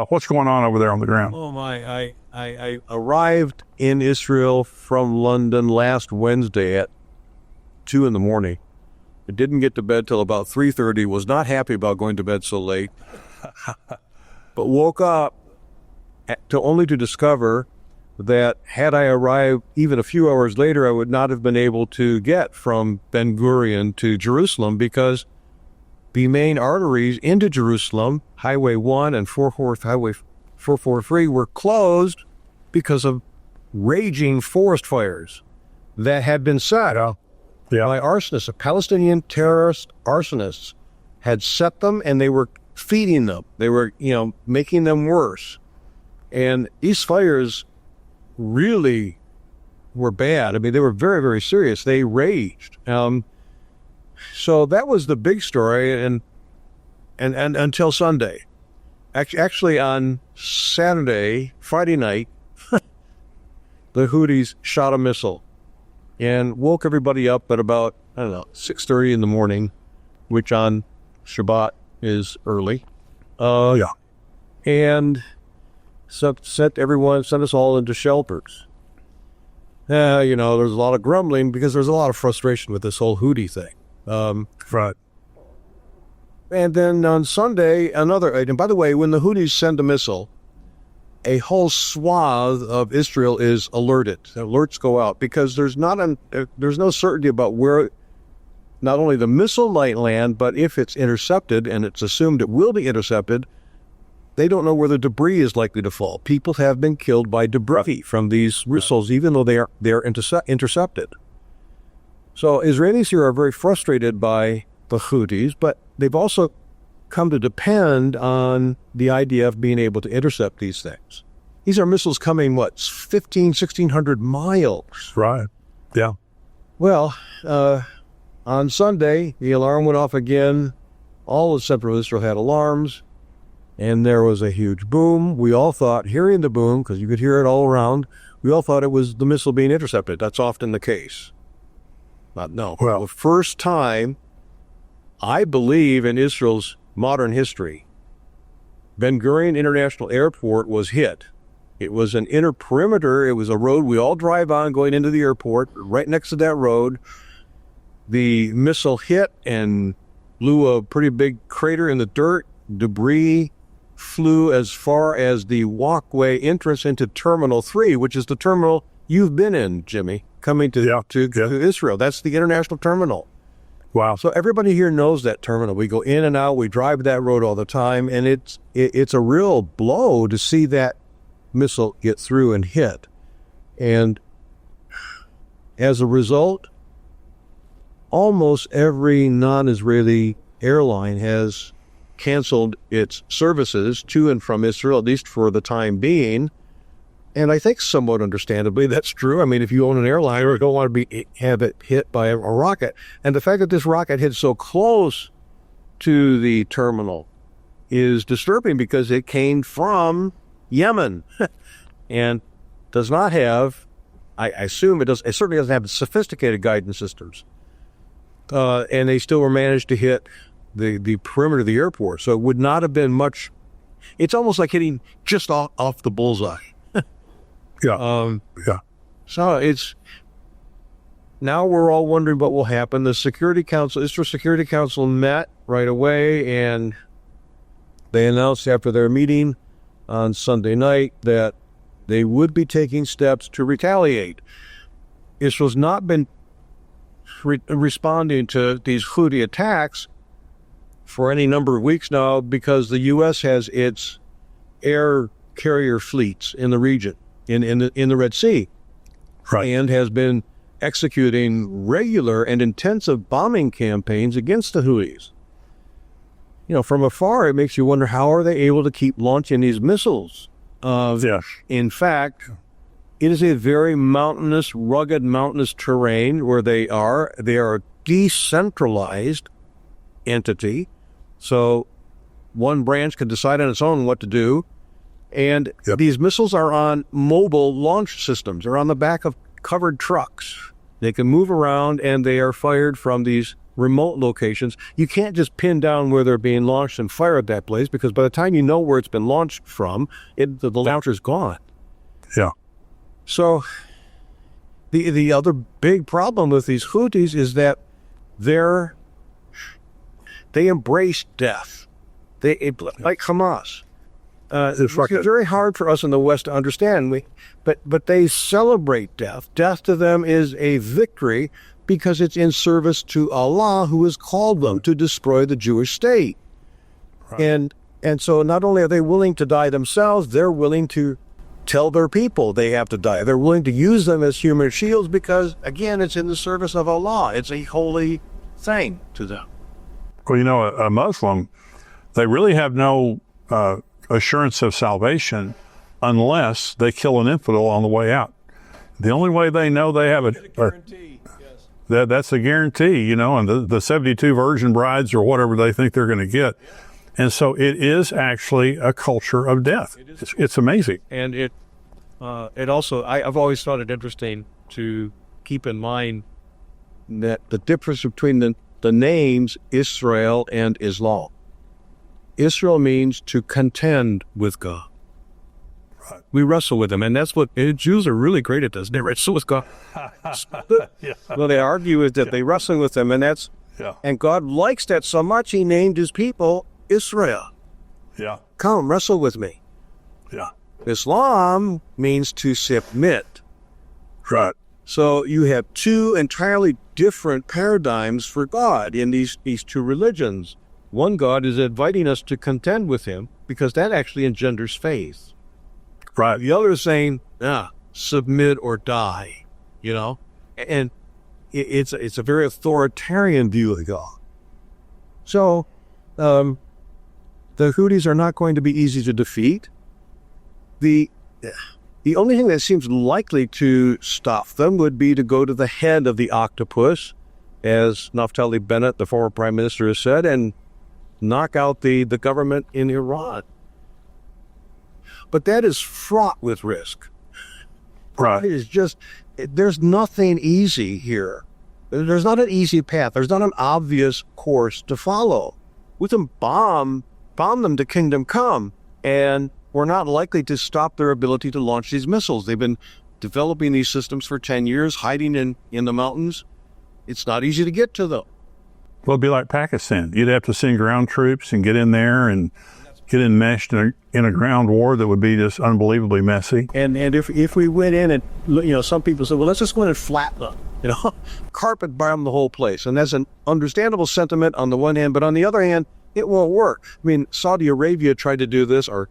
What's going on over there on the ground? Oh my! I arrived in Israel from London last Wednesday at 2 a.m. I didn't get to bed till about 3:30. Was not happy about going to bed so late, but woke up only to discover that had I arrived even a few hours later, I would not have been able to get from Ben-Gurion to Jerusalem because the main arteries into Jerusalem, Highway 1 and Highway 443, were closed because of raging forest fires that had been set by arsonists. Palestinian terrorist arsonists had set them, and they were feeding them. They were, making them worse. And these fires really were bad. I mean, they were very, very serious. They raged. So that was the big story, and until Sunday. Actually, on Friday night, the Houthis shot a missile and woke everybody up at about 6:30 in the morning, which on Shabbat is early. And sent us all into shelters. There's a lot of grumbling because there's a lot of frustration with this whole Houthi thing. Right. And then on Sunday, another item. By the way, when the Houthis send a missile, a whole swath of Israel is alerted. Alerts go out because there's no certainty about where not only the missile might land, but if it's intercepted, and it's assumed it will be intercepted, they don't know where the debris is likely to fall. People have been killed by debris from these missiles, even though they are intercepted. So Israelis here are very frustrated by the Houthis, but they've also come to depend on the idea of being able to intercept these things. These are missiles coming, 1,600 miles? Right, yeah. Well, on Sunday, the alarm went off again. All of central Israel had alarms, and there was a huge boom. We all thought, hearing the boom, because you could hear it all around, we all thought it was the missile being intercepted. That's often the case. No. Well, the first time, I believe, in Israel's modern history, Ben-Gurion International Airport was hit. It was an inner perimeter. It was a road we all drive on going into the airport. Right next to that road, the missile hit and blew a pretty big crater in the dirt. Debris flew as far as the walkway entrance into Terminal 3, which is the terminal you've been in, Jimmy, coming to Israel. That's the international terminal. Wow. So everybody here knows that terminal. We go in and out. We drive that road all the time, and it's a real blow to see that missile get through and hit. And as a result, almost every non-Israeli airline has canceled its services to and from Israel, at least for the time being. And I think somewhat understandably that's true. I mean, if you own an airline, you don't want to have it hit by a rocket. And the fact that this rocket hit so close to the terminal is disturbing because it came from Yemen and does not have, I assume it certainly doesn't have sophisticated guidance systems. And they still were managed to hit the perimeter of the airport. So it would not have been much. It's almost like hitting just off the bullseye. Yeah. So now we're all wondering what will happen. The Israel Security Council met right away, and they announced after their meeting on Sunday night that they would be taking steps to retaliate. Israel's not been responding to these Houthi attacks for any number of weeks now because the U.S. has its air carrier fleets in the region. In the Red Sea, right, and has been executing regular and intensive bombing campaigns against the Houthis. From afar, it makes you wonder, how are they able to keep launching these missiles? In fact, it is a very rugged mountainous terrain where they are. They are a decentralized entity, so one branch can decide on its own what to do. And these missiles are on mobile launch systems. They're on the back of covered trucks. They can move around, and they are fired from these remote locations. You can't just pin down where they're being launched and fire at that place, because by the time you know where it's been launched from, the launcher's gone. Yeah. So the other big problem with these Houthis is that they embrace death. Like Hamas. It's very hard for us in the West to understand. But they celebrate death. Death to them is a victory because it's in service to Allah, who has called them to destroy the Jewish state. Right. And so not only are they willing to die themselves, they're willing to tell their people they have to die. They're willing to use them as human shields because, again, it's in the service of Allah. It's a holy thing to them. Well, a Muslim, they really have no assurance of salvation unless they kill an infidel on the way out. The only way they know they have a guarantee, yes. That's a guarantee, and the 72 virgin brides or whatever they think they're going to get. Yeah. And so it is actually a culture of death. It's amazing. And it also, I've always thought it interesting to keep in mind that the difference between the names Israel and Islam. Israel means to contend with God. Right. We wrestle with him, and that's what Jews are really great at this. They wrestle with God. Yeah. Well, they argue with that. They wrestle with him, and and God likes that so much he named his people Israel. Yeah. Come, wrestle with me. Yeah. Islam means to submit. Right. So you have two entirely different paradigms for God in these two religions. One God is inviting us to contend with him because that actually engenders faith. Right. The other is saying, submit or die, And it's a very authoritarian view of God. So the Houthis are not going to be easy to defeat. The only thing that seems likely to stop them would be to go to the head of the octopus, as Naftali Bennett, the former prime minister, has said, and knock out the government in Iran. But that is fraught with risk. Right. It is there's nothing easy here. There's not an easy path. There's not an obvious course to follow. We can bomb them to kingdom come, and we're not likely to stop their ability to launch these missiles. They've been developing these systems for 10 years, hiding in the mountains. It's not easy to get to them. Well, it'd be like Pakistan. You'd have to send ground troops and get in there and get enmeshed in a ground war that would be just unbelievably messy. And if we went in and, some people say, well, let's just go in and flatten them, carpet bomb the whole place. And that's an understandable sentiment on the one hand, but on the other hand, it won't work. I mean, Saudi Arabia tried to do this or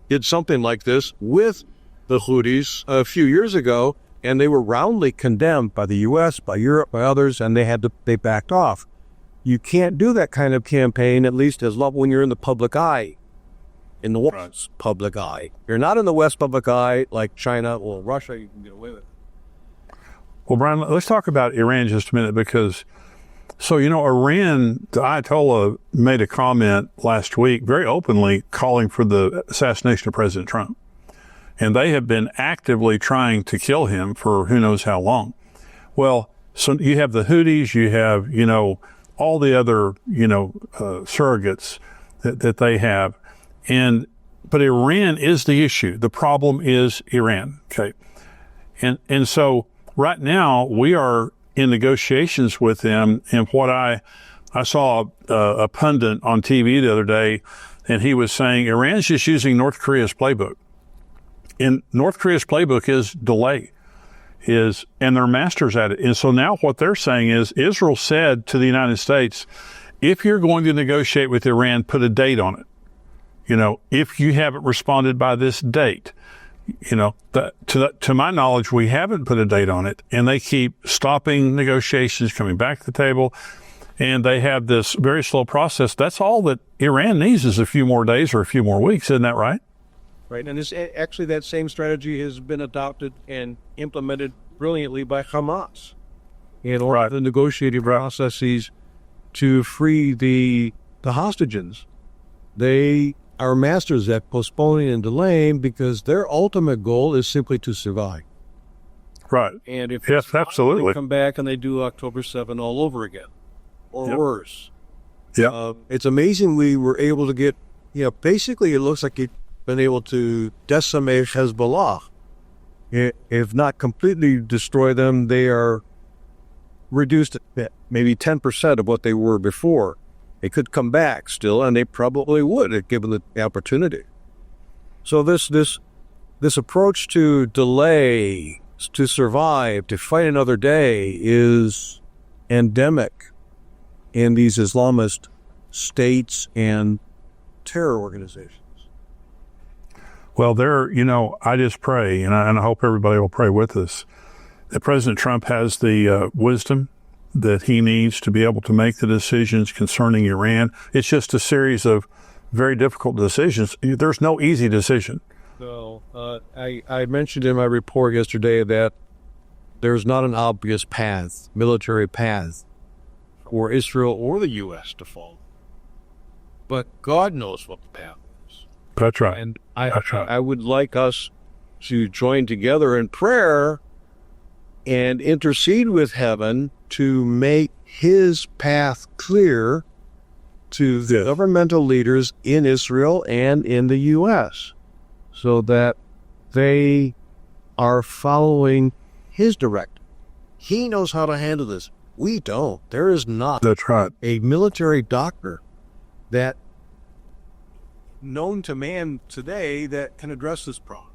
did something like this with the Houthis a few years ago, and they were roundly condemned by the U.S., by Europe, by others, and they backed off. You can't do that kind of campaign, at least when you're in the public eye, in the West public eye. You're not in the West public eye like China or Russia, you can get away with it. Well, Brian, let's talk about Iran just a minute because, Iran, the Ayatollah made a comment last week very openly calling for the assassination of President Trump. And they have been actively trying to kill him for who knows how long. Well, so you have the Houthis, you have, all the other, surrogates that they have. But Iran is the issue. The problem is Iran. Okay. And so right now we are in negotiations with them. And what I saw a pundit on TV the other day, and he was saying Iran's just using North Korea's playbook. And North Korea's playbook is delay. And they're masters at it. And so now what they're saying is Israel said to the United States, if you're going to negotiate with Iran, put a date on it. If you haven't responded by this date, to my knowledge, we haven't put a date on it. And they keep stopping negotiations, coming back to the table. And they have this very slow process. That's all that Iran needs is a few more days or a few more weeks. Isn't that right? Right, and actually that same strategy has been adopted and implemented brilliantly by Hamas in all the negotiating processes to free the hostages. They are masters at postponing and delaying because their ultimate goal is simply to survive. Right. And if absolutely, they come back and they do October 7 all over again. or worse. Yeah. It's amazing we were able to get, basically it looks like you've been able to decimate Hezbollah. If not completely destroy them, they are reduced at maybe 10% of what they were before. They could come back still, and they probably would if given the opportunity. So this approach to delay, to survive, to fight another day is endemic in these Islamist states and terror organizations. Well, I just pray, and I hope everybody will pray with us, that President Trump has the wisdom that he needs to be able to make the decisions concerning Iran. It's just a series of very difficult decisions. There's no easy decision. No, I mentioned in my report yesterday that there's not an obvious path, military path, for Israel or the U.S. to follow. But God knows what the path is. That's right. And I would like us to join together in prayer and intercede with heaven to make his path clear to the governmental leaders in Israel and in the U.S. so that they are following his directive. He knows how to handle this. We don't. There is not That's right. a military doctor that known to man today that can address this problem.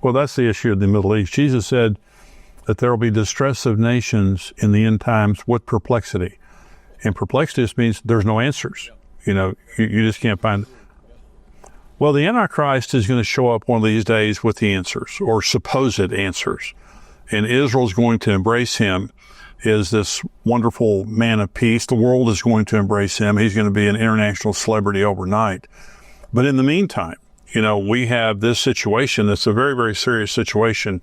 Well, that's the issue of the Middle East. Jesus said that there will be distress of nations in the end times with perplexity. And perplexity just means there's no answers. You just can't find. Well, the Antichrist is going to show up one of these days with the answers, or supposed answers. And Israel's going to embrace him as this wonderful man of peace. The world is going to embrace him. He's going to be an international celebrity overnight. But in the meantime, we have this situation that's a very, very serious situation